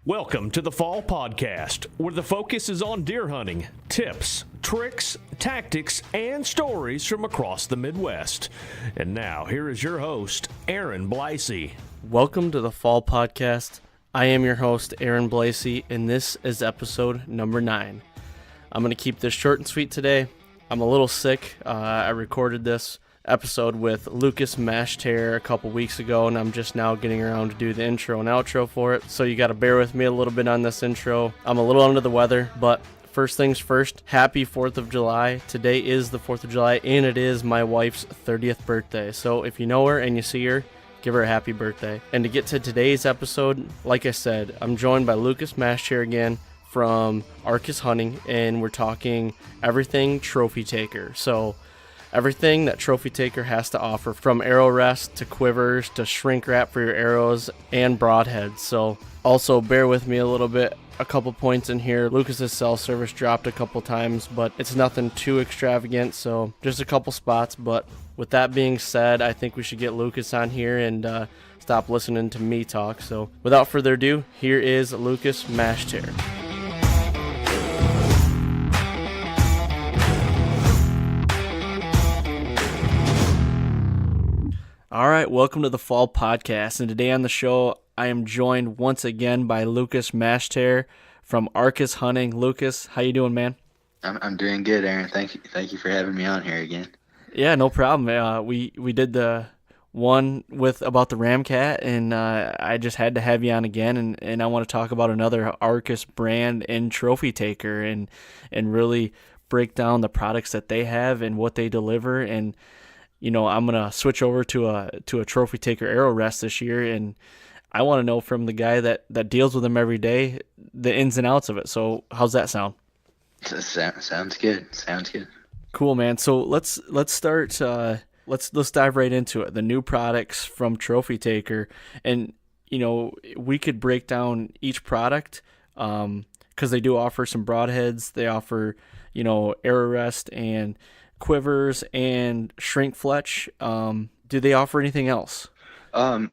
Welcome to the Fall Podcast, where the focus is on deer hunting, tips, tricks, tactics, and stories from across the Midwest. And now, here is your host, Aaron Blasey. Welcome to the Fall Podcast. I am your host, Aaron Blasey, and this is episode number 9. I'm going to keep this short and sweet today. I'm a little sick. I recorded this episode with Lucas Mashtare a couple weeks ago, and I'm just now getting around to do the intro and outro for it, so you got to bear with me a little bit on this intro. I'm a little under the weather, but first things first, happy 4th of July. Today is the 4th of July, and it is my wife's 30th birthday, so if you know her and you see her, give her a happy birthday. And to get to today's episode, like I said, I'm joined by Lucas Mashtare again from Arcus Hunting, and we're talking everything trophy taker. So everything that trophy taker has to offer, from arrow rest to quivers to shrink wrap for your arrows and broadheads. So also bear with me a little bit. A couple points in here. Lucas's cell service dropped a couple times, but it's nothing too extravagant, so just a couple spots. But with that being said, I think we should get Lucas on here and stop listening to me talk. So without further ado, here is Lucas Mashtare. All right, welcome to the Fall Podcast, and today on the show, I am joined once again by Lucas Mashtare from Arcus Hunting. Lucas, how you doing, man? I'm doing good, Aaron. Thank you for having me on here again. Yeah, no problem. We did the one with about the Ramcat, and I just had to have you on again, and I want to talk about another Arcus brand and trophy taker, and really break down the products that they have and what they deliver. And you know, I'm gonna switch over to a trophy taker arrow rest this year, and I want to know from the guy that deals with them every day the ins and outs of it. So how's that sound? Sounds good. Sounds good. Cool, man. So let's start. Let's dive right into it. The new products from Trophy Taker, and you know, we could break down each product because they do offer some broadheads. They offer, you know, arrow rest and quivers and shrink Fletch. Do they offer anything else? Yeah,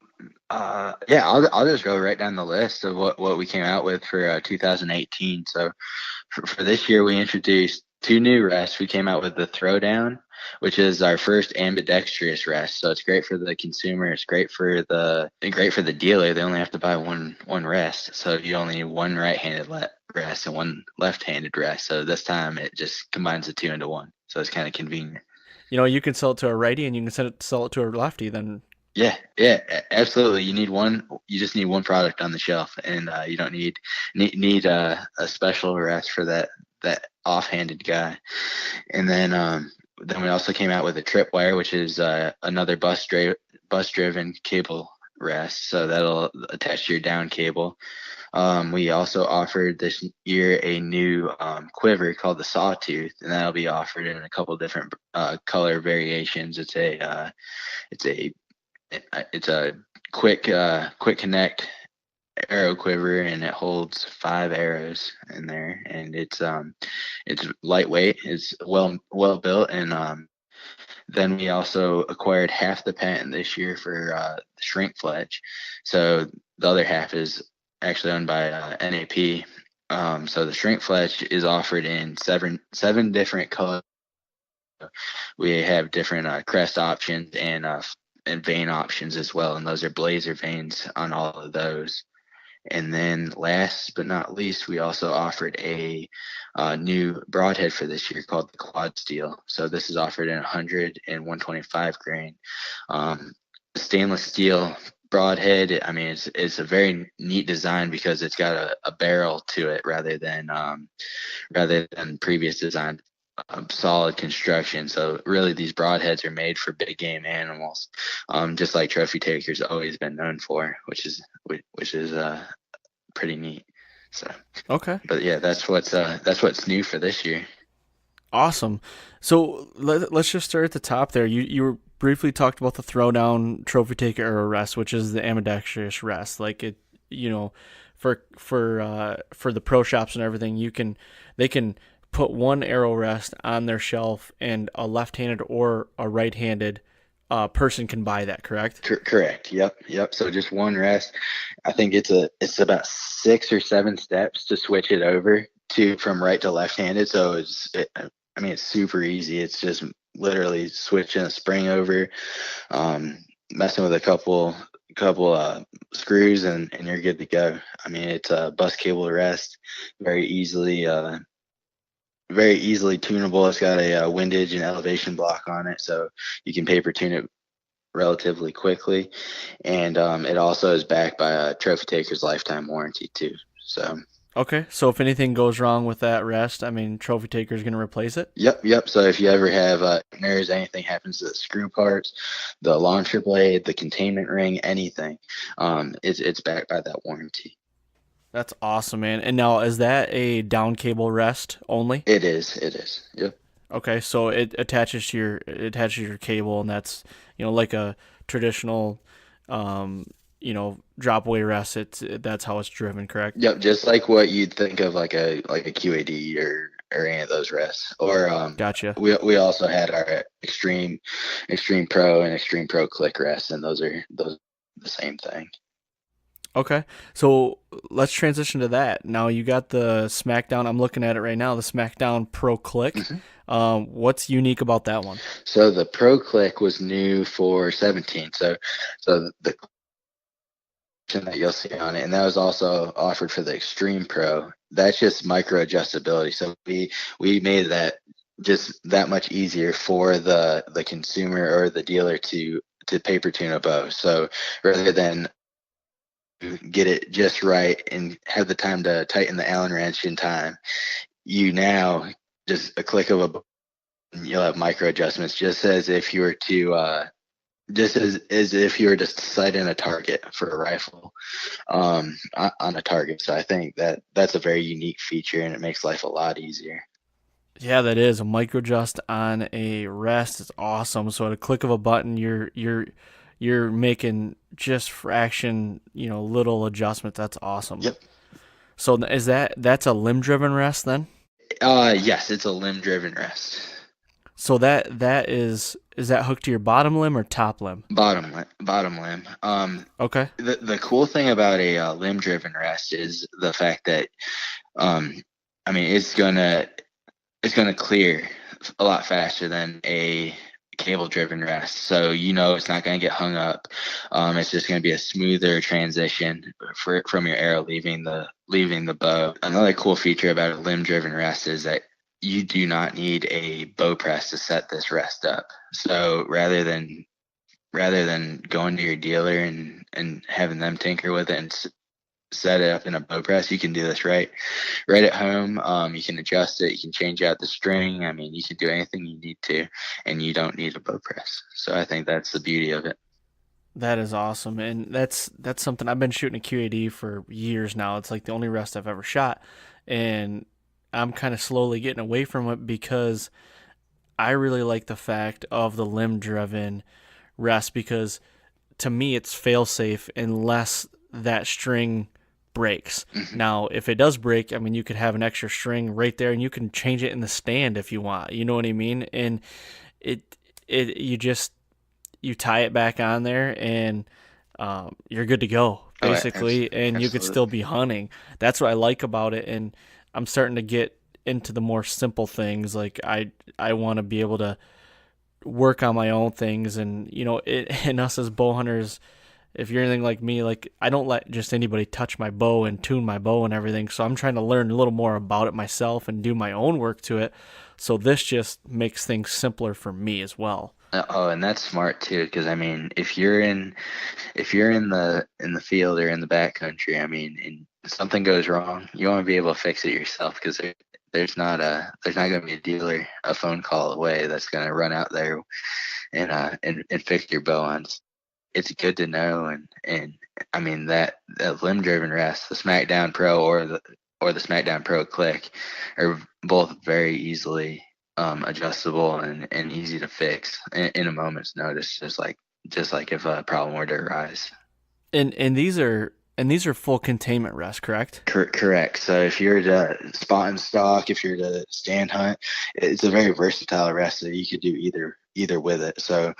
I'll just go right down the list of what we came out with for 2018. So for this year, we introduced 2 new rests. We came out with the Throwdown, which is our first ambidextrous rest. So it's great for the consumer. It's great for the dealer. They only have to buy one rest. So you only need one right-handed rest and one left-handed rest. So this time it just combines the 2 into 1. So it's kind of convenient. You know, you can sell it to a righty and you can sell it to a lefty then. Yeah, absolutely. You just need one product on the shelf, and you don't need a special rest for that off-handed guy. And then we also came out with a tripwire, which is another bus-driven cable rest. So that'll attach to your down cable. We also offered this year a new quiver called the Sawtooth, and that'll be offered in a couple different color variations. It's a quick connect arrow quiver, and it holds 5 arrows in there, and it's lightweight, it's well built, and then we also acquired half the patent this year for the shrink Fletch. So the other half is actually owned by NAP. So the shrink Fletch is offered in seven different colors. We have different crest options and vein options as well, and those are blazer veins on all of those. And then last but not least, we also offered a new broadhead for this year called the Claude Steele. So this is offered in 100 and 125 grain. Stainless steel broadhead. I mean, it's a very neat design because it's got a barrel to it rather than previous design. Solid construction. So really these broadheads are made for big game animals, just like trophy takers always been known for, which is pretty neat. So okay, but yeah, that's what's new for this year. Awesome. So let's just start at the top there. You briefly talked about the Throwdown Trophy Taker arrow rest, which is the ambidextrous rest. Like it, you know, for the pro shops and everything, they can put one arrow rest on their shelf, and a left-handed or a right-handed person can buy that, correct? Correct. Yep. So just one rest. I think it's about 6 or 7 steps to switch it over to from right to left-handed. So it's super easy. It's just literally switching a spring over, messing with a couple screws, and you're good to go. I mean, it's a bus cable rest, very easily tunable. It's got a windage and elevation block on it, so you can paper tune it relatively quickly. And it also is backed by a Trophy Taker's lifetime warranty too. So Okay, so if anything goes wrong with that rest, I mean, Trophy Taker is going to replace it? Yep. So if you ever have errors, anything happens to the screw parts, the launcher blade, the containment ring, anything, it's backed by that warranty. That's awesome, man. And now, is that a down cable rest only? It is. Yep. Okay, so it attaches to your cable, and that's like a traditional drop away rest. That's how it's driven, correct? Yep, just like what you'd think of like a QAD or any of those rests. Or Gotcha. We also had our Extreme Pro and Extreme Pro Click rests, and those are the same thing. Okay, so let's transition to that. Now you got the Smackdown. I'm looking at it right now. The Smackdown Pro Click. Mm-hmm. What's unique about that one? So the Pro Click was new for 17. So the that you'll see on it, and that was also offered for the Extreme Pro. That's just micro adjustability. So we made that just that much easier for the consumer or the dealer to paper tune a bow. So rather than get it just right and have the time to tighten the Allen wrench in time, you now just a click of a button, you'll have micro adjustments, just as if you were to just as if you were just sighting a target for a rifle on a target. So I think that's a very unique feature, and it makes life a lot easier. Yeah, that is a micro adjust on a rest. It's awesome. So at a click of a button, you're making just fraction, little adjustments. That's awesome. Yep. So that's a limb driven rest then? Yes, it's a limb driven rest. So that is that hooked to your bottom limb or top limb? Bottom limb. Okay. The cool thing about a limb driven rest is the fact that it's gonna clear a lot faster than a cable driven rest. So it's not gonna get hung up. It's just gonna be a smoother transition from your arrow leaving the bow. Another cool feature about a limb driven rest is that you do not need a bow press to set this rest up. So rather than going to your dealer and having them tinker with it and set it up in a bow press, you can do this right at home. You can adjust it, you can change out the string. I mean, you can do anything you need to, and you don't need a bow press. So I think that's the beauty of it. That is awesome, and that's something I've been shooting a QAD for years now. It's like the only rest I've ever shot, and I'm kind of slowly getting away from it because I really like the fact of the limb-driven rest, because to me it's fail-safe unless that string breaks. Mm-hmm. Now, if it does break, I mean, you could have an extra string right there, and you can change it in the stand if you want. You know what I mean? And you tie it back on there, and you're good to go, basically, and you could still be hunting. That's what I like about it, and I'm starting to get into the more simple things. Like I want to be able to work on my own things, and and us as bow hunters, if you're anything like me, like I don't let just anybody touch my bow and tune my bow and everything. So I'm trying to learn a little more about it myself and do my own work to it. So this just makes things simpler for me as well. Oh, and that's smart too, because I mean, if you're in the field or in the backcountry, I mean, and something goes wrong, you want to be able to fix it yourself, because there's not going to be a dealer a phone call away that's going to run out there and fix your bow on. It's good to know, and I mean that limb driven rest, the Smackdown Pro or the Smackdown Pro Click, are both very easily adjustable and easy to fix in a moment's notice, just like if a problem were to arise. And these are full containment rests, correct? Correct. So if you're to spot and stalk, if you're to stand hunt, it's a very versatile rest. So you could do either with it. So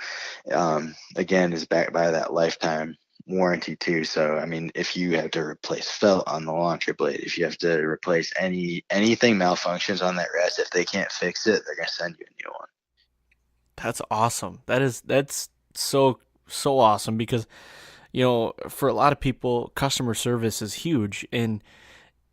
again, is backed by that lifetime warranty too. So I mean, if you have to replace felt on the launcher blade, if you have to replace anything malfunctions on that rest, if they can't fix it, they're gonna send you a new one. That's awesome. That's so awesome because for a lot of people, customer service is huge, and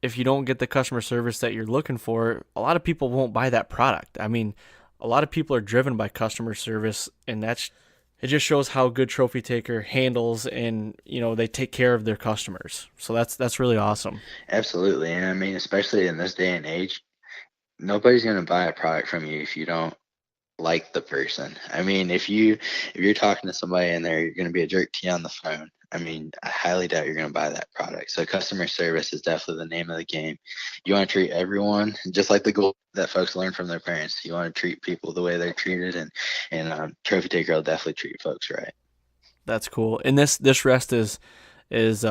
if you don't get the customer service that you're looking for, a lot of people won't buy that product. I mean, a lot of people are driven by customer service, and it just shows how good Trophy Taker handles and they take care of their customers. So that's really awesome. Absolutely. And I mean, especially in this day and age, nobody's going to buy a product from you if you don't like the person. I mean, if you're talking to somebody and they're going to be a jerk to you on the phone, I mean, I highly doubt you're going to buy that product. So customer service is definitely the name of the game. You want to treat everyone just like the goal that folks learn from their parents. You want to treat people the way they're treated, and Trophy Taker will definitely treat folks right. That's cool. And this rest is it's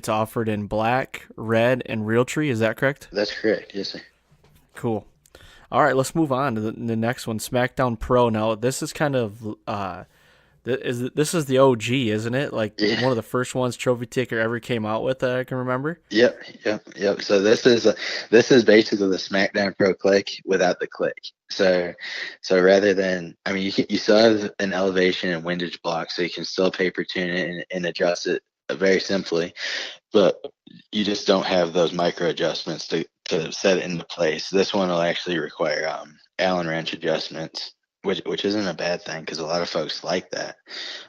offered in black, red, and Realtree. Is that correct? That's correct. Yes, sir. Cool. All right, let's move on to the next one, Smackdown Pro. Now, this is kind of this is the OG, isn't it? Like one of the first ones Trophy Taker ever came out with that I can remember. Yep. So this is basically the Smackdown Pro click without the click. So rather than, I mean, you still have an elevation and windage block, so you can still paper tune it and adjust it very simply, but you just don't have those micro adjustments to set it into place. This one will actually require Allen wrench adjustments, which isn't a bad thing because a lot of folks like that.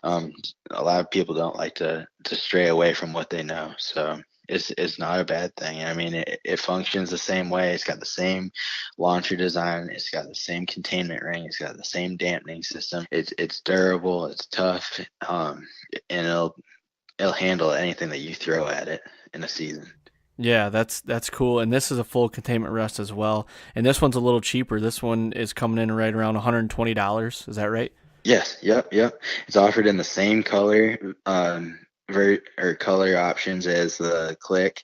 A lot of people don't like to stray away from what they know, so it's not a bad thing. I mean, it functions the same way. It's got the same launcher design. It's got the same containment ring. It's got the same dampening system. It's durable. It's tough, and it'll handle anything that you throw at it in a season. Yeah, that's cool. And this is a full containment rest as well. And this one's a little cheaper. This one is coming in right around $120. Is that right? Yes. Yep. It's offered in the same color, color options as the click,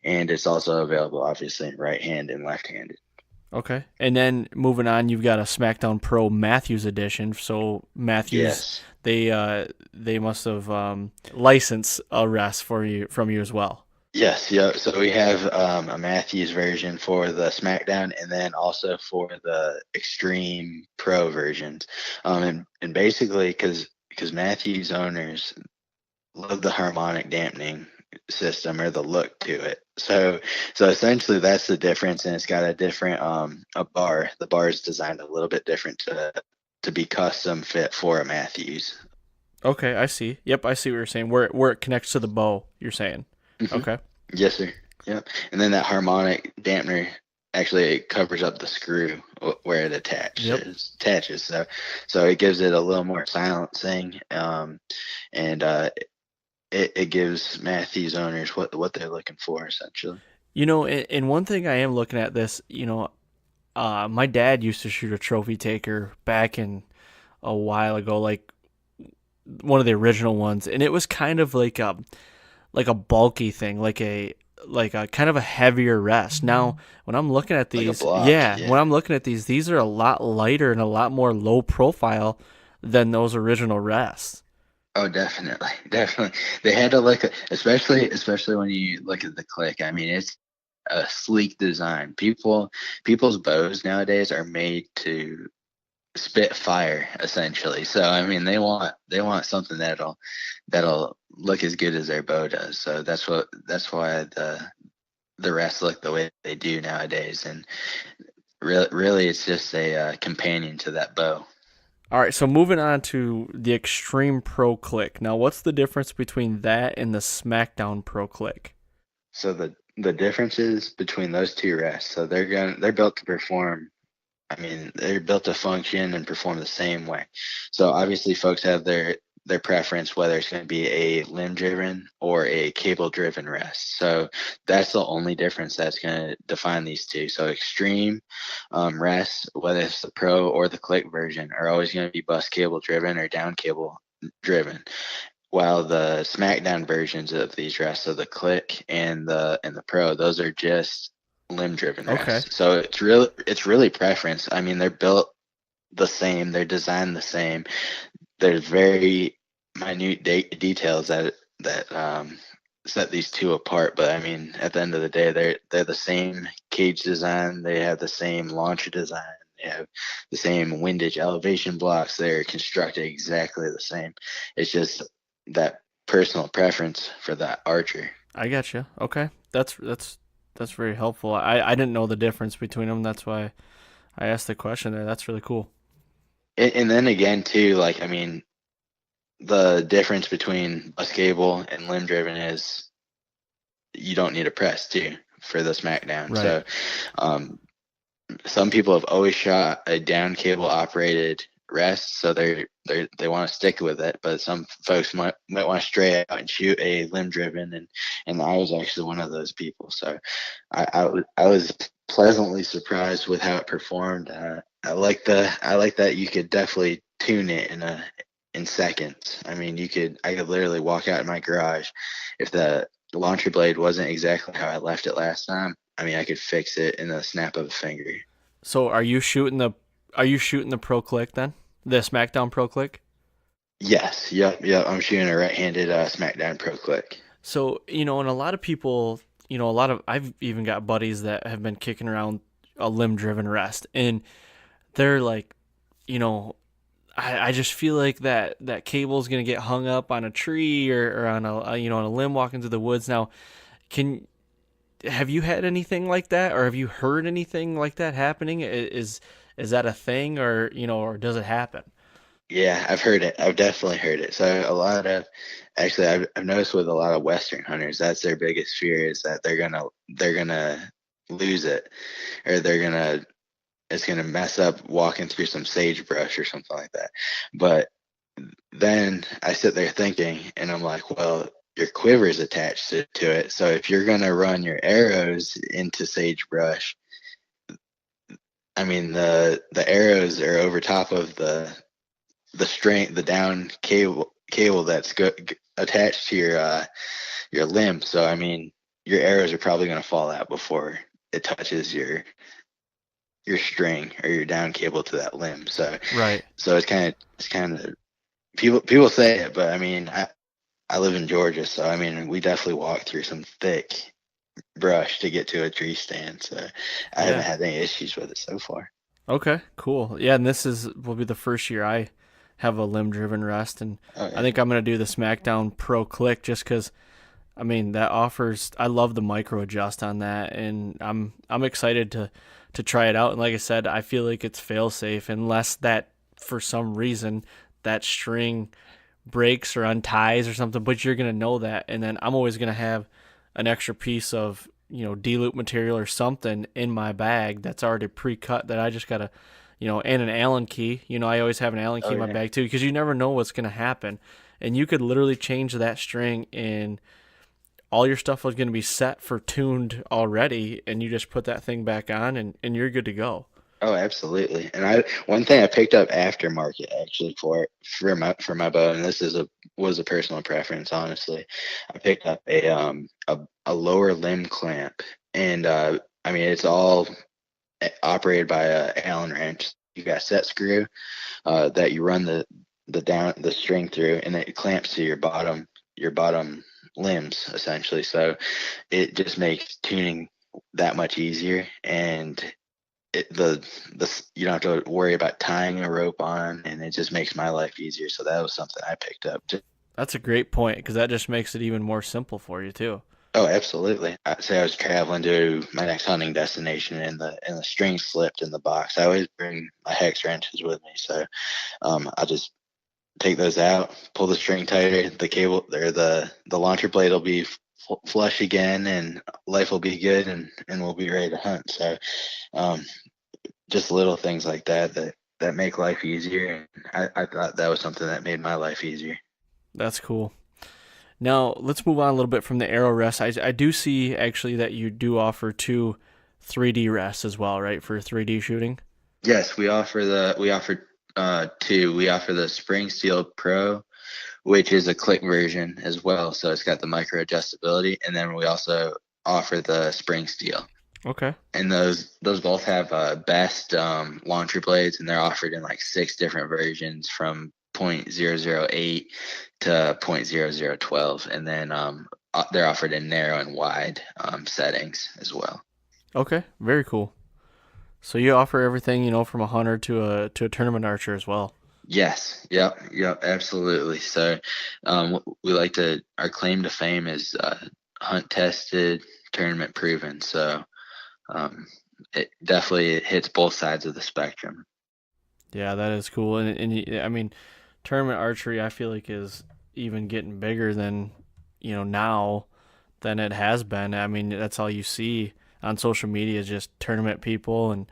and it's also available obviously in right hand and left handed. Okay. And then moving on, you've got a Smackdown Pro Matthews edition. So Matthews, yes. They must have licensed a rest from you as well. Yes, yeah. So we have a Matthews version for the Smackdown, and then also for the Extreme Pro versions. And basically, because Matthews owners love the harmonic dampening system or the look to it. So essentially that's the difference, and it's got a different a bar. The bar is designed a little bit different to be custom fit for a Matthews. Okay, I see. Yep, I see what you're saying. Where it connects to the bow, you're saying. Mm-hmm. Okay. Yes, sir. Yep. And then that harmonic dampener actually covers up the screw where it attaches. So it gives it a little more silencing, and it gives Matthews owners what they're looking for essentially. And one thing I am looking at this, my dad used to shoot a Trophy Taker back in a while ago, like one of the original ones, and it was kind of like a bulky thing, like a kind of a heavier rest. Now, when I'm looking at these, when I'm looking at these are a lot lighter and a lot more low profile than those original rests. Oh, definitely. They had to look at, especially when you look at the click. I mean, it's a sleek design. People's bows nowadays are made to spit fire, essentially. So I mean, they want something that'll look as good as their bow does. So that's why the rests look the way they do nowadays. And really, it's just a companion to that bow. All right, so moving on to the Extreme Pro Click. Now, what's the difference between that and the Smackdown Pro Click? So the differences between those two rests, so they're built to perform. I mean, they're built to function and perform the same way. So obviously, folks have their preference, whether it's going to be a limb-driven or a cable-driven rest. So that's the only difference that's going to define these two. So extreme rests, whether it's the Pro or the Click version, are always going to be bus cable-driven or down cable-driven. While the Smackdown versions of these rests, so the Click and the Pro, those are just limb-driven rests. So it's really preference. I mean, they're built the same. They're designed the same. There's very minute details that set these two apart. But I mean, at the end of the day, they're the same cage design. They have the same launcher design. They have the same windage elevation blocks. They're constructed exactly the same. It's just that personal preference for that archer. I got you. Okay, that's very helpful. I didn't know the difference between them. That's why I asked the question there. That's really cool. And then again, too, like, I mean, the difference between bus cable and limb driven is you don't need a press too for the Smackdown. Right. So some people have always shot a down cable operated rest, so they want to stick with it, but some folks might want to stray out and shoot a limb driven, and I was actually one of those people. So I was pleasantly surprised with how it performed. I like that you could definitely tune it in seconds. I mean, I could literally walk out in my garage. If the launcher blade wasn't exactly how I left it last time, I mean, I could fix it in the snap of a finger. So are you shooting the Pro Click then? The Smackdown Pro Click? Yes. Yep. I'm shooting a right-handed Smackdown Pro Click. So, and a lot of people, I've even got buddies that have been kicking around a limb-driven rest, and they're like, I just feel like that cable is going to get hung up on a tree or on on a limb walking through the woods. Now, have you had anything like that, or have you heard anything like that happening? Is that a thing, or or does it happen? Yeah, I've heard it. I've definitely heard it. So I've noticed with a lot of Western hunters, that's their biggest fear, is that they're gonna lose it, or it's gonna mess up walking through some sagebrush or something like that. But then I sit there thinking, and I'm like, well, your quiver's attached to it. So if you're gonna run your arrows into sagebrush, I mean the arrows are over top of the string, the down cable that's attached to your limb. So I mean, your arrows are probably gonna fall out before it touches your string or your down cable to that limb. So right. So it's kind of people say it, but I mean, I live in Georgia, so I mean, we definitely walk through some thick brush to get to a tree stand. So I haven't had any issues with it so far. Okay, cool. Yeah, and will be the first year I have a limb driven rest, and I think I'm gonna do the Smackdown Pro Click just because. I mean, that offers. I love the micro adjust on that, and I'm excited to try it out. And like I said, I feel like it's fail safe unless that for some reason that string breaks or unties or something. But you're gonna know that, and then I'm always gonna have an extra piece of D-loop material or something in my bag that's already pre-cut that I just gotta and an Allen key. I always have an Allen key in my bag too, because you never know what's gonna happen, and you could literally change that string and all your stuff is going to be set for tuned already, and you just put that thing back on and you're good to go. Oh, absolutely. And one thing I picked up aftermarket actually for my bow, and this was a personal preference, honestly. I picked up a lower limb clamp, and I mean, it's all operated by a Allen wrench. You got a set screw that you run the string through, and it clamps to your bottom limbs essentially. So it just makes tuning that much easier, and you don't have to worry about tying a rope on, and it just makes my life easier. So that was something I picked up. That's a great point, because that just makes it even more simple for you too. Oh, absolutely. I'd say I was traveling to my next hunting destination, and the string slipped in the box. I always bring my hex wrenches with me, so I'll just take those out, pull the string tighter, the cable or the launcher blade will be flush again, and life will be good, and we'll be ready to hunt. So just little things like that make life easier, and I thought that was something that made my life easier. That's cool. Now let's move on a little bit from the arrow rest. I do see actually that you do offer 2 3D rests as well, right, for 3D shooting? Yes, we offer 2. We offer the Spring Steel Pro, which is a click version as well. So it's got the micro adjustability, and then we also offer the Spring Steel. Okay. And those both have best launcher blades, and they're offered in like 6 different versions from .008 to .0012, and then they're offered in narrow and wide settings as well. Okay. Very cool. So you offer everything, from a hunter to a tournament archer as well. Yes, yep, absolutely. So we like to, our claim to fame is hunt tested, tournament proven. So it definitely hits both sides of the spectrum. Yeah, that is cool. I mean, tournament archery, I feel like is even getting bigger than, now than it has been. I mean, that's all you see on social media is just tournament people and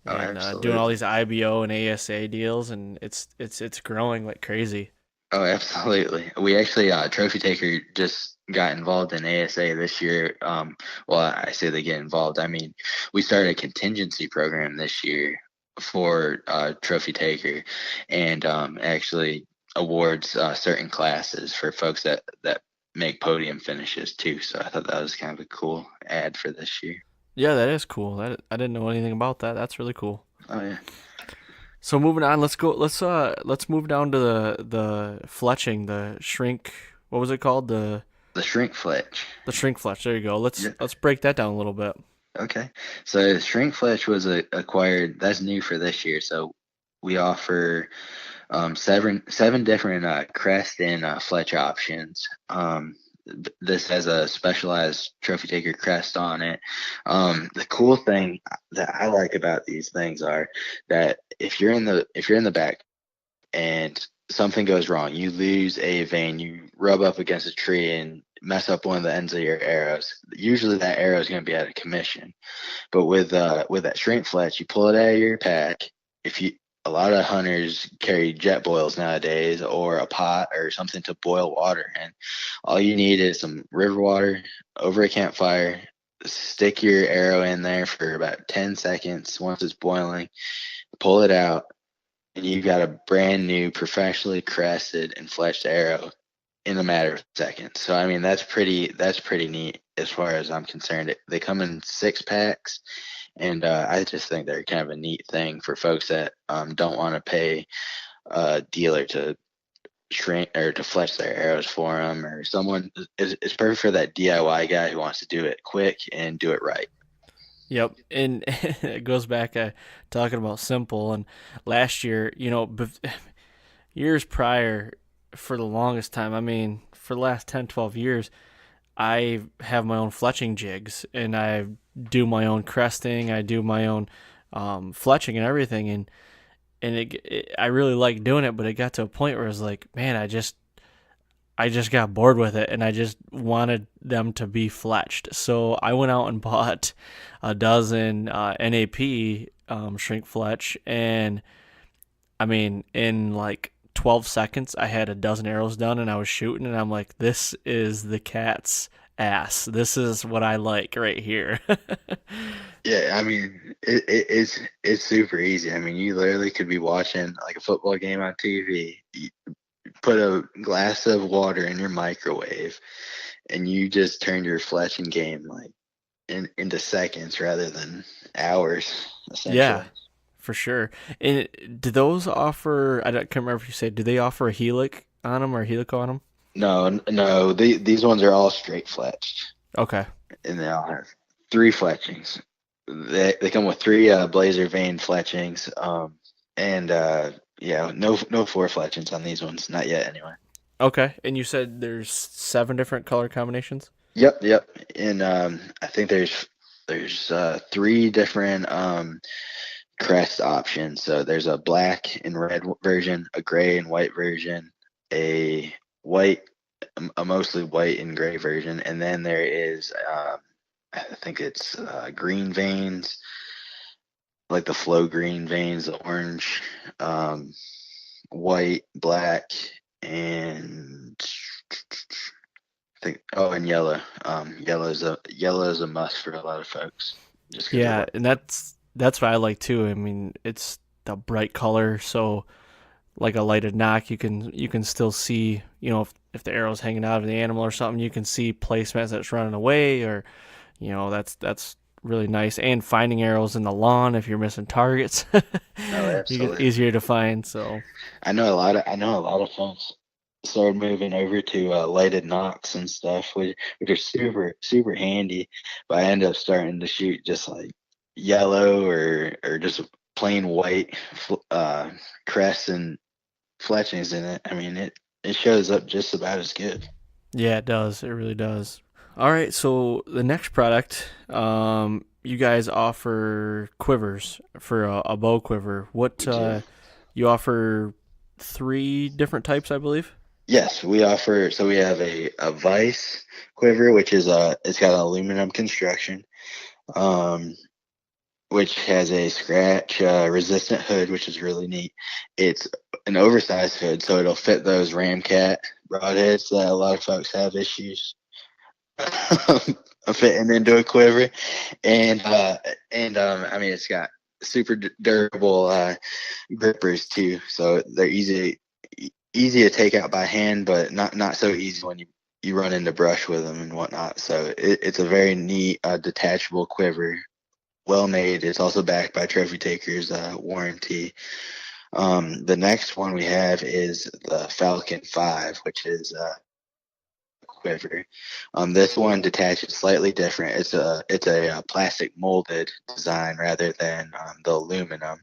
Oh, doing all absolutely. these IBO and ASA deals, and it's growing like crazy. Oh, absolutely. We actually, Trophy Taker just got involved in ASA this year. Well, I say they get involved. I mean, we started a contingency program this year for Trophy Taker, and actually awards certain classes for folks that make podium finishes too. So I thought that was kind of a cool ad for this year. Yeah, that is cool. I didn't know anything about that. That's really cool. Oh yeah, So moving on, let's go. Let's move down to the fletching, the shrink. What was it called? the shrink fletch. The shrink fletch. There you go. Let's Yeah. let's break that down a little bit. Okay. So shrink fletch was acquired. That's new for this year. So we offer seven different crest and fletch options. This has a specialized trophy taker crest on it. The cool thing that I like about these things are that if you're in the back and something goes wrong, you lose a vein, you rub up against a tree and mess up one of the ends of your arrows. Usually that arrow is going to be out of commission. But with that shrink fletch, you pull it out of your pack. If you A lot of hunters carry jet boils nowadays or a pot or something to boil water, and all you need is some river water over a campfire. Stick your arrow in there for about 10 seconds. Once it's boiling, pull it out, and you've got a brand new professionally crested and fletched arrow in a matter of seconds. So I mean that's pretty neat as far as I'm concerned. They come in 6 packs, and I just think they're kind of a neat thing for folks that don't want to pay a dealer to shrink or to fletch their arrows for them, or someone is perfect for that DIY guy who wants to do it quick and do it right. Yep, and it goes back talking about simple. And last year, years prior, for the longest time, I mean, for the last 10, 12 years, I have my own fletching jigs, and I do my own cresting. I do my own fletching and everything, and I really like doing it. But it got to a point where I was like, man, I just got bored with it, and I just wanted them to be fletched. So I went out and bought a dozen NAP shrink fletch, and I mean, in like 12 seconds, I had a dozen arrows done, and I was shooting, and I'm like, this is the cat's ass. This is what I like right here. Yeah, I mean it's super easy. I mean, you literally could be watching like a football game on TV. You put a glass of water in your microwave, and you just turned your fletching game like into seconds rather than hours, Yeah, essentially. for sure. And do those offer? Can't remember if you said. Do they offer a helic on them or a helic on them? No, these ones are all straight fletched, Okay. and they all have 3 fletchings. They come with 3 blazer vein fletchings, and yeah, no 4 fletchings on these ones, not yet anyway. Okay. And you said there's 7 different color combinations? Yep, and I think there's 3 different crest options. So there's a black and red version, a gray and white version, a white, a mostly white and gray version, and then there is I think it's green veins, like the flow green veins, the orange, white, black, and I think and yellow. Yellow is a must for a lot of folks, just because of Yeah, what. and that's what I like too. I mean, it's the bright color, so like a lighted knock, you can still see, if the arrow's hanging out of the animal or something, you can see placements that's running away, or that's really nice. And finding arrows in the lawn if you're missing targets, Oh, you get absolutely. easier to find. So I know a lot of folks started moving over to lighted nocks and stuff, which are super handy. But I ended up starting to shoot just like yellow or just plain white crests and fletchings in it. I mean, it shows up just about as good. yeah, it does. It really does. All right, so the next product, you guys offer quivers for a bow quiver. What We do. you offer 3 different types, I believe. Yes, we offer. So we have a vice quiver, which is it's got an aluminum construction, um, which has a scratch resistant hood, which is really neat. It's an oversized hood, so it'll fit those Ramcat broadheads that a lot of folks have issues fitting into a quiver, and I mean it's got super durable grippers too, so they're easy to take out by hand, but not so easy when you run into brush with them and whatnot. So it's a very neat detachable quiver, well made. It's also backed by Trophy Taker's warranty. The next one we have is the Falcon 5, which is quiver. This one detaches slightly different. It's a plastic molded design rather than the aluminum.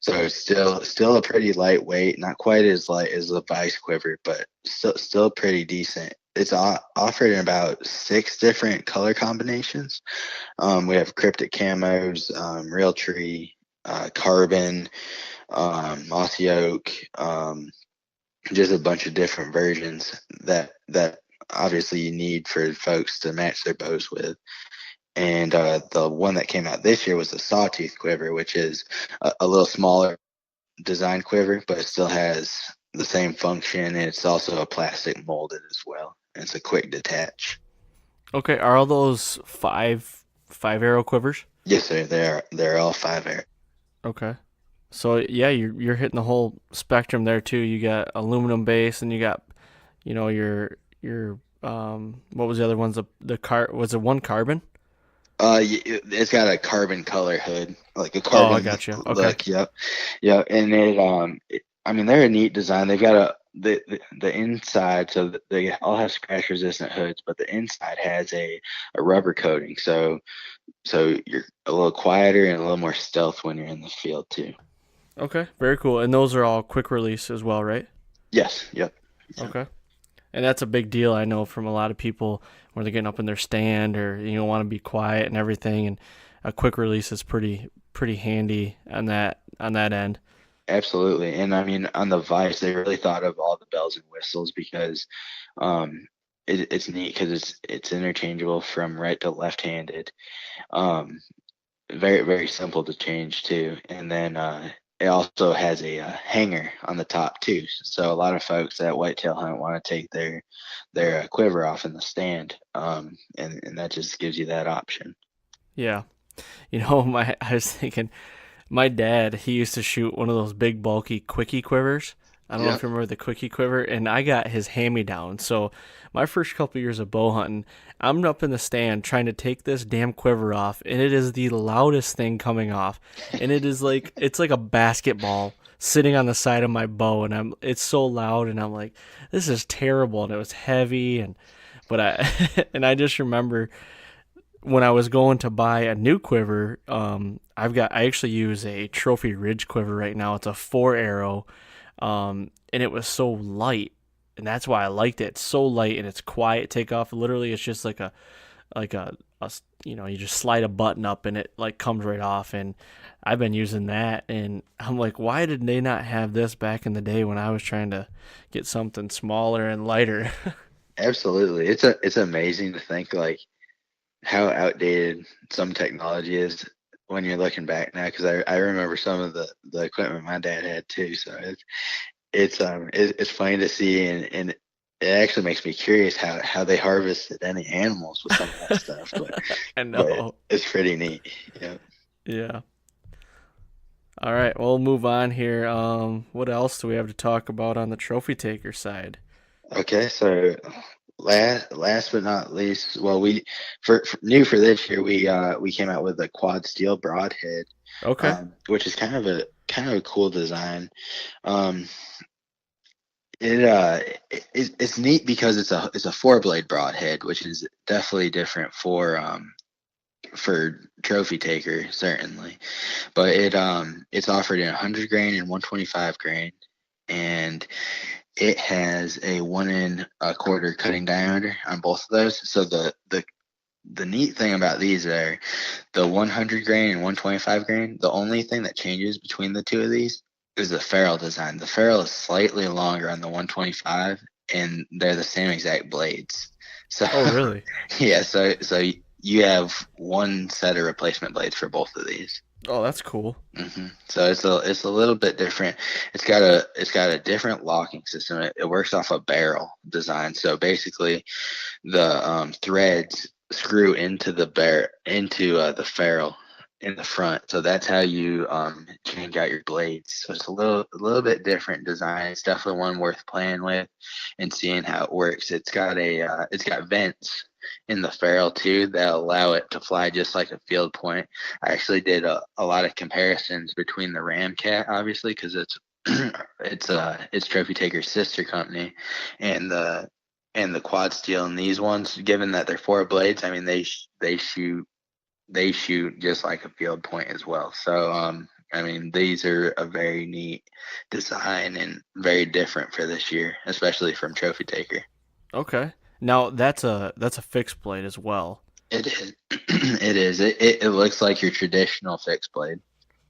So it's still a pretty lightweight, not quite as light as the Vice quiver, but still pretty decent. It's offered in about 6 different color combinations. We have cryptic camos, real tree, carbon, mossy oak, just a bunch of different versions that obviously you need for folks to match their bows with. And the one that came out this year was the Sawtooth quiver, which is a little smaller design quiver, but it still has the same function. And it's also a plastic molded as well. And it's a quick detach. Okay, are all those five arrow quivers? Yes, sir. They're all 5 air. Okay. So yeah, you're hitting the whole spectrum there too. You got aluminum base, and you got, your what was the other ones? The car was it one carbon? It's got a carbon color hood, like a Oh, I carbon got you. Okay. look. Yep, yep. And I mean, they're a neat design. They've got the inside, so they all have scratch resistant hoods, but the inside has a rubber coating, so you're a little quieter and a little more stealth when you're in the field too. Okay, very cool. And those are all quick release as well, right? Yes, yep. Yep. Okay. And that's a big deal, I know, from a lot of people when they're getting up in their stand or want to be quiet and everything. And a quick release is pretty handy on that end. Absolutely. And I mean, on the Vice, they really thought of all the bells and whistles because it's neat because it's interchangeable from right to left-handed. Um, very simple to change too. And then it also has a hanger on the top too. So a lot of folks that whitetail hunt want to take their quiver off in the stand, and that just gives you that option. Yeah. I was thinking, my dad, he used to shoot one of those big bulky quickie quivers. I don't know Yeah. if you remember the quickie quiver, and I got his hand-me-down. So my first couple years of bow hunting, I'm up in the stand trying to take this damn quiver off, and it is the loudest thing coming off. And it's like a basketball sitting on the side of my bow, and it's so loud, and I'm like, this is terrible. And it was heavy, but I and I just remember when I was going to buy a new quiver, I actually use a Trophy Ridge quiver right now. It's a 4 arrow, and it was so light, and that's why I liked it. It's so light and it's quiet takeoff. Literally, it's just like you just slide a button up and it like comes right off. And I've been using that, and I'm like, why did they not have this back in the day when I was trying to get something smaller and lighter? Absolutely. It's amazing to think like how outdated some technology is when you're looking back now. Because I remember some of the equipment my dad had too. So it's funny to see, and it actually makes me curious how they harvested any animals with some of that stuff. I But know. it's pretty neat. Yeah. Yeah. All right, we'll move on here. What else do we have to talk about on the trophy taker side? Okay, so last but not least, well, we for new for this year, we came out with a Quad Steel Broadhead, Okay. which is kind of a cool design. Um, it's neat because it's a 4-blade broadhead, which is definitely different for trophy taker certainly, but it's offered in 100 grain and 125 grain, and it has a 1 1/4 cutting diameter on both of those. So the neat thing about these are the 100 grain and 125 grain. The only thing that changes between the two of these is the ferrule design. The ferrule is slightly longer on the 125, and they're the same exact blades. So, Oh, really? yeah. So you have one set of replacement blades for both of these. Oh, that's cool. So it's a little bit different. It's got a different locking system. It works off a barrel design. So basically, the threads screw into the ferrule in the front. So that's how you change out your blades. So it's a little bit different design. It's definitely one worth playing with and seeing how it works. It's got vents in the ferrule too that allow it to fly just like a field point. I actually did a lot of comparisons between the Ramcat, obviously, because it's Trophy Taker's sister company, and the Quad Steel. And these ones, given that they're 4 blades, I mean they shoot just like a field point as well. So I mean, these are a very neat design and very different for this year, especially from Trophy Taker. Okay. Now that's a fixed blade as well. It is. It is. It looks like your traditional fixed blade.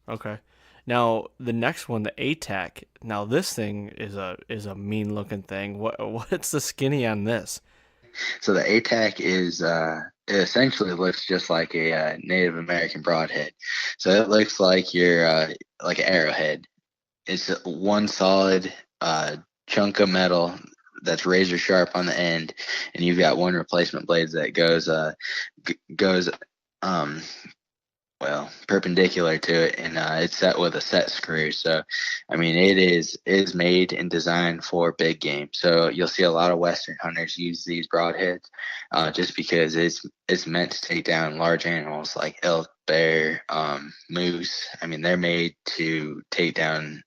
Okay. Now the next one, the Atac. Now this thing is a mean looking thing. What's the skinny on this? So the Atac is it essentially looks just like a Native American broadhead. So it looks like your like an arrowhead. It's one solid chunk of metal that's razor sharp on the end, and you've got one replacement blade that goes well perpendicular to it, and it's set with a set screw. So I mean, it is made and designed for big game. So you'll see a lot of Western hunters use these broadheads just because it's meant to take down large animals like elk, bear, moose. I mean, they're made to take down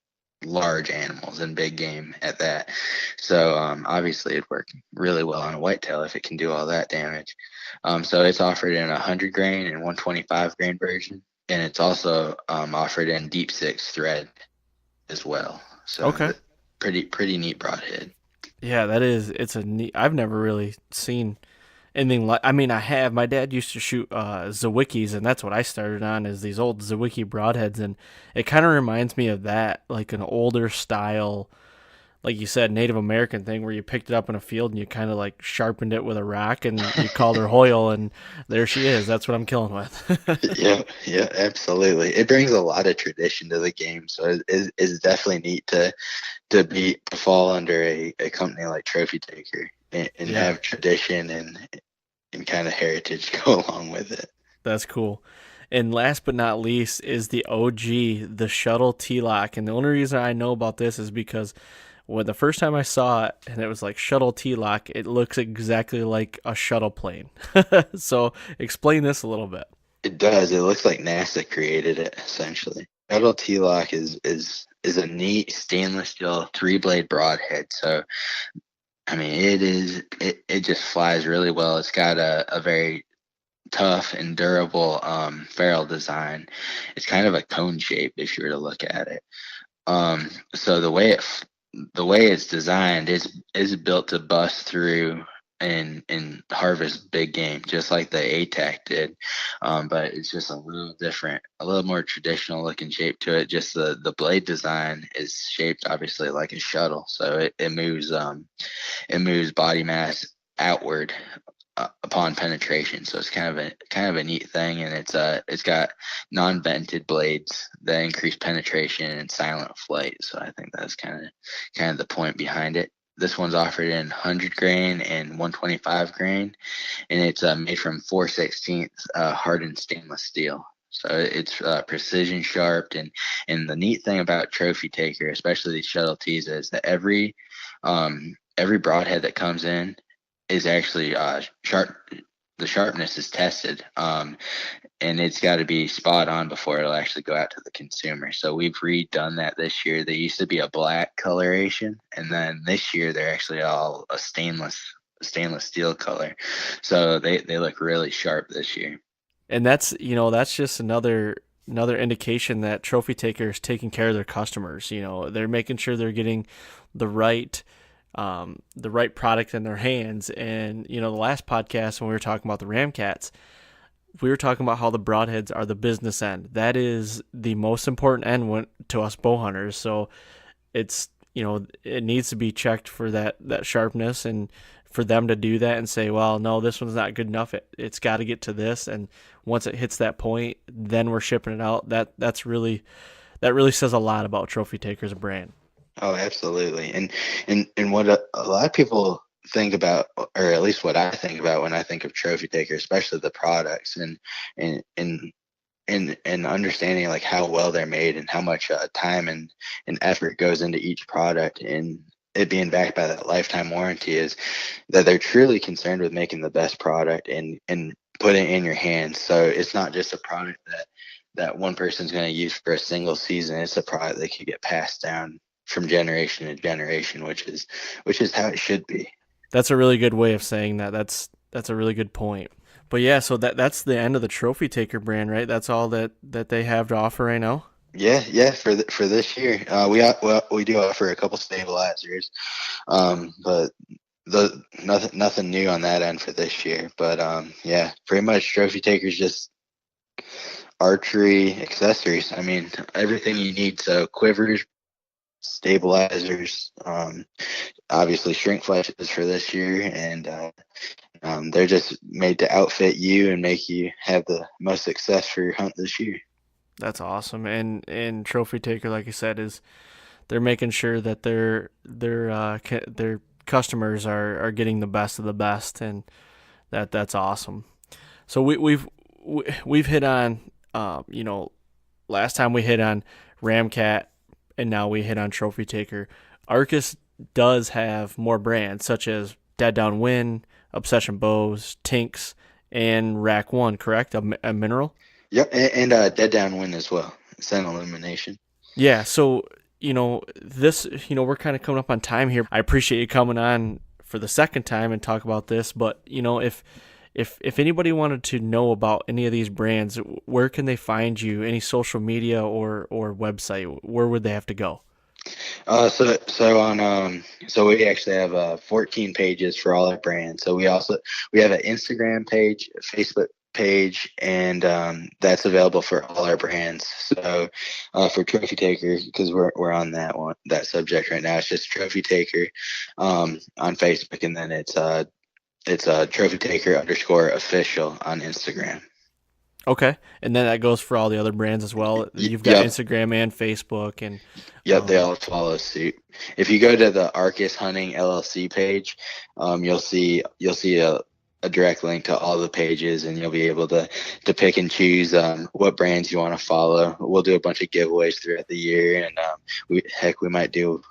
large animals and big game at that. So obviously it'd work really well on a whitetail if it can do all that damage. So it's offered in 100 grain and 125 grain version, and it's also offered in deep 6 thread as well. So Okay. pretty neat broadhead. Yeah, that is. It's a neat. I've never really seen anything like. I mean, I have. My dad used to shoot Zawikis, and that's what I started on. Is these old Zawiki broadheads, and it kind of reminds me of that, like an older style, like you said, Native American thing where you picked it up in a field and you kind of like sharpened it with a rock and you called her Hoyle, and there she is. That's what I'm killing with. Yeah, absolutely. It brings a lot of tradition to the game, so it's definitely neat to fall under a company like Trophy Taker and Yeah. have tradition and kind of heritage go along with it. That's cool. And last but not least is the OG, the Shuttle T-Lock. And the only reason I know about this is because when the first time I saw it and it was like Shuttle T-Lock, it looks exactly like a shuttle plane. So explain this a little bit. It does. It looks like NASA created it essentially. Metal T-Lock is a neat stainless steel 3-blade broadhead. So I mean, it just flies really well. It's got a very tough and durable ferrule design. It's kind of a cone shape if you were to look at it. So the way it's designed is built to bust through and harvest big game, just like the Atac did. But it's just a little different, a little more traditional looking shape to it. Just the blade design is shaped obviously like a shuttle, so it moves body mass outward upon penetration. So it's kind of a neat thing, and it's got non-vented blades that increase penetration and silent flight. So I think that's kind of the point behind it. This one's offered in 100 grain and 125 grain, and it's made from 4/16 hardened stainless steel. So it's precision sharp, and the neat thing about Trophy Taker, especially these shuttle tees, is that every broadhead that comes in is actually sharp. The sharpness is tested, and it's got to be spot on before it'll actually go out to the consumer. So we've redone that this year. They used to be a black coloration, and then this year they're actually all a stainless steel color. So they look really sharp this year. And that's just another indication that Trophy Taker is taking care of their customers. They're making sure they're getting the right product in their hands. And the last podcast when we were talking about the Ramcats, we were talking about how the Broadheads are the business end. That is the most important end to us bow hunters. So it's it needs to be checked for that sharpness, and for them to do that and say, well, no, this one's not good enough. It's got to get to this, and once it hits that point, then we're shipping it out. That really says a lot about Trophy Taker as a brand. Oh, absolutely. And what a lot of people think about, or at least what I think about when I think of Trophy Taker, especially the products and understanding like how well they're made and how much time and effort goes into each product, and it being backed by that lifetime warranty, is that they're truly concerned with making the best product and putting it in your hands. So it's not just a product that one person's going to use for a single season. It's a product that could get passed down from generation to generation, which is how it should be. That's a really good way of saying that. That's a really good point. But yeah, so that's the end of the Trophy Taker brand, right? That's all that they have to offer right now. Yeah. For this year, we do offer a couple stabilizers, but nothing new on that end for this year. But yeah, pretty much Trophy Taker's just archery accessories. I mean, everything you need. So quivers, stabilizers, obviously shrink fletches for this year, and they're just made to outfit you and make you have the most success for your hunt this year. That's awesome. And Trophy Taker, like you said, they're making sure that their customers are getting the best of the best, and that's awesome. So we've hit on last time we hit on Ramcat, and now we hit on Trophy Taker. Arcus does have more brands such as Dead Down Wind, Obsession Bows, Tinks, and Rack One, correct? A mineral? Yep, and Dead Down Wind as well. Scent Illumination. Yeah, so this we're kind of coming up on time here. I appreciate you coming on for the second time and talk about this, but if anybody wanted to know about any of these brands, where can they find you? Any social media or website? Where would they have to go? So we actually have 14 pages for all our brands. So we have an Instagram page, a Facebook page, and that's available for all our brands. So for Trophy Taker, because we're on that subject right now, it's just Trophy Taker on Facebook, and then it's Trophy Taker _official on Instagram. Okay, and then that goes for all the other brands as well. You've got Instagram and Facebook, and they all follow suit. If you go to the Arcus Hunting LLC page, you'll see a direct link to all the pages, and you'll be able to pick and choose what brands you want to follow. We'll do a bunch of giveaways throughout the year, and we might do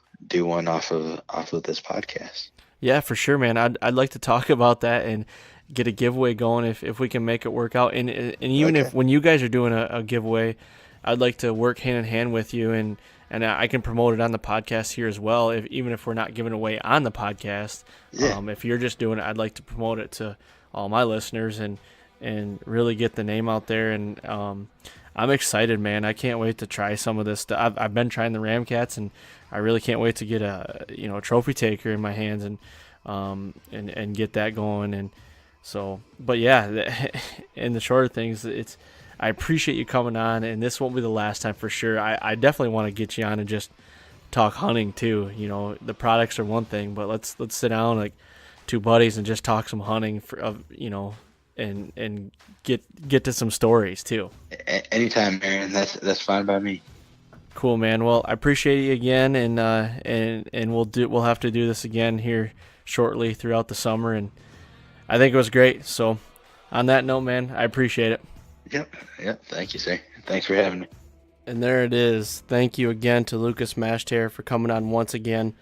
one off of this podcast. Yeah, for sure, man. I'd like to talk about that and get a giveaway going if we can make it work out. And even if when you guys are doing a giveaway, I'd like to work hand in hand with you, and I can promote it on the podcast here as well. Even if we're not giving away on the podcast, if you're just doing it, I'd like to promote it to all my listeners and really get the name out there. And I'm excited, man. I can't wait to try some of this stuff. I've been trying the Ramcats, and I really can't wait to get a Trophy Taker in my hands and get that going. And so, but yeah, in the shorter things, I appreciate you coming on, and this won't be the last time for sure. I definitely want to get you on and just talk hunting too. The products are one thing, but let's sit down like two buddies and just talk some hunting and get to some stories too. Anytime, Aaron. That's fine by me. Cool, man. Well, I appreciate you again, and we'll have to do this again here shortly throughout the summer, and I think it was great. So, on that note, man, I appreciate it. Yep. Thank you, sir. Thanks for having me. And there it is. Thank you again to Lucas Mashtare for coming on once again.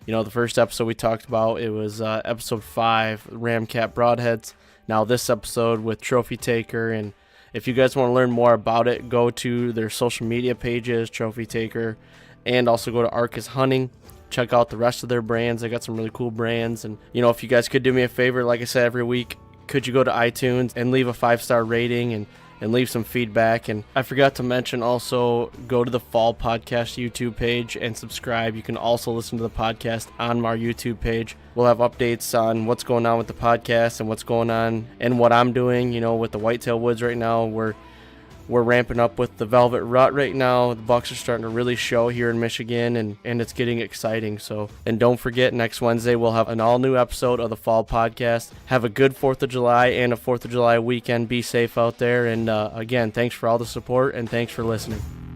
The first episode we talked about, it was episode 5, Ramcat Broadheads. Now this episode with Trophy Taker, and if you guys want to learn more about it, go to their social media pages, Trophy Taker, and also go to Arcus Hunting. Check out the rest of their brands. They got some really cool brands. And, if you guys could do me a favor, like I said every week, could you go to iTunes and leave a 5-star rating and leave some feedback. And I forgot to mention also, go to the Fall Podcast YouTube page and subscribe. You can also listen to the podcast on our YouTube page. We'll have updates on what's going on with the podcast and what's going on and what I'm doing, with the Whitetail Woods right now. We're ramping up with the Velvet Rut right now. The bucks are starting to really show here in Michigan, and it's getting exciting. And don't forget, next Wednesday we'll have an all-new episode of the Fall Podcast. Have a good 4th of July and a 4th of July weekend. Be safe out there. And again, thanks for all the support, and thanks for listening.